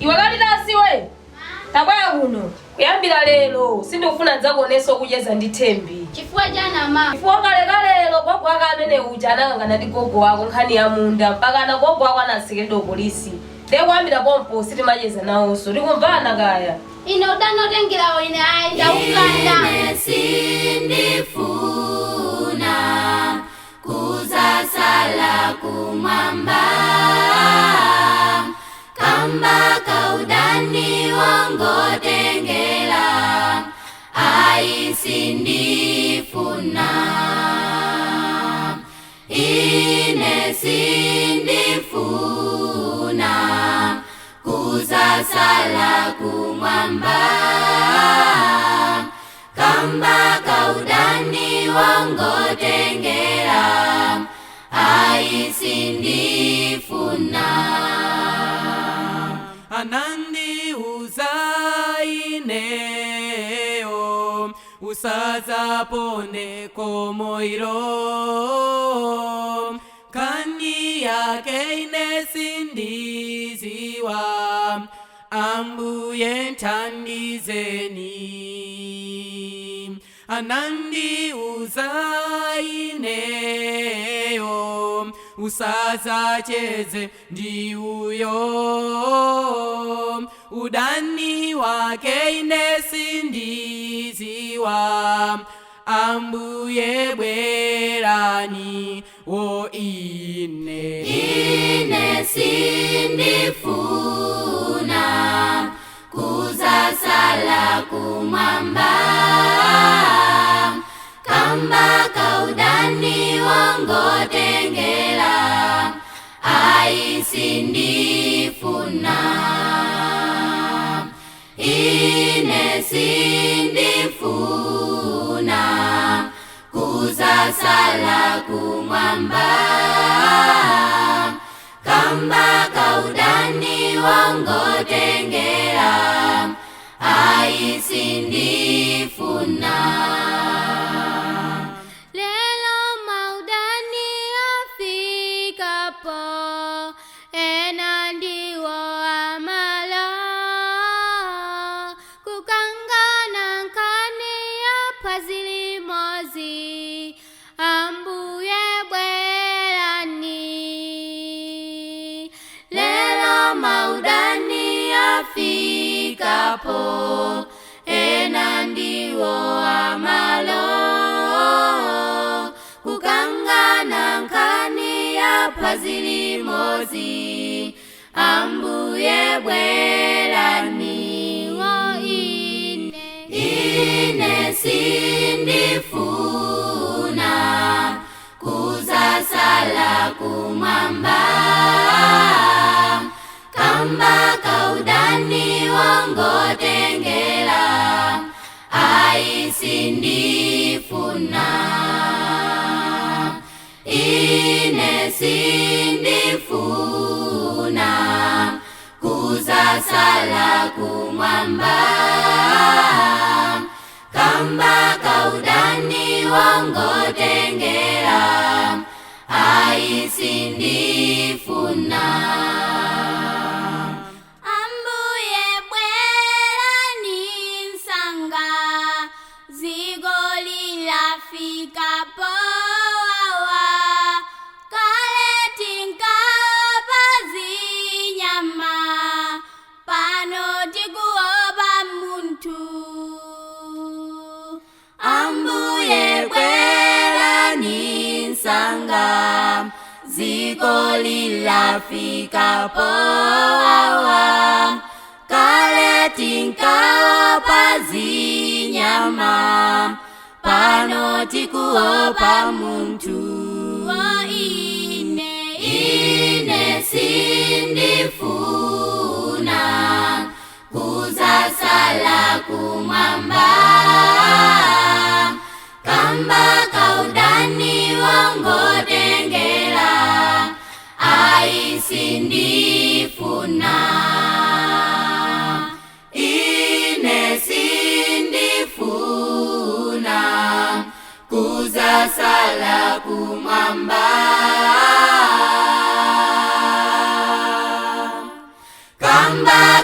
Iwe kalilasi we. Tabaya uno. Kuyambira lero sindikufuna nzakuoneso kujeza ndi Thembi. Chifukwa jana ma. Chifukwa kalekale gogo wako amene uja anakangana ndi gogo wako nkhani ya munda mpaka na gogo wako anasekedwa polisi. Kuyambira pompo sitimacheza nawonso. Tikumvana kaya. Ine udanotengera ine aida ukanda. Sindifuna kuzasala kumwamba kamba kaudani wangotengela aisindifuna ine sindifuna kuzasala kumwamba kamba kaudani wangotengela aisindifuna anandi uzaineyo usazapone komoiro kani yake inesindiziwa ambuye ntandizeni anandi uzaineyo usazacheze ndi uyo udani wake inesindiziwa ambuye bwerani o ine sindifuna kuzasala kumwamba kamba kaudani wangotengela aisindifuna ine sindifuna kuzasala kumwamba kamba kaudani wangotengela aisindifuna Lelo maudani afikapo enandiwo amala kukangana nkani ya pazilimozi ambuye bwerani lelo maudani afikapo enandiwo amalo kukangana nkani ya pazilimozi ambuye bwerani wo ine sindifuna kuzasala kumwamba kamba kaudani wangotengela aisindifuna ine sindifuna kuzasala kumwamba kamba kaudani wangotengela aisindifuna ambuye bwerani nsanga zigoli lafikapo awa kale tinkapa zinyama pano tikuopa muntu ambuye bwerani nsanga zigoli lafikapo awa kale tinkapa zinyama pano tikuopa muntu ine sindifuna kuzasala kumwamba kamba kaudani wangotengela aisindifuna ine sindifuna kuzasala kumwamba kamba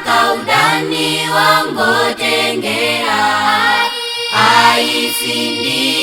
sindi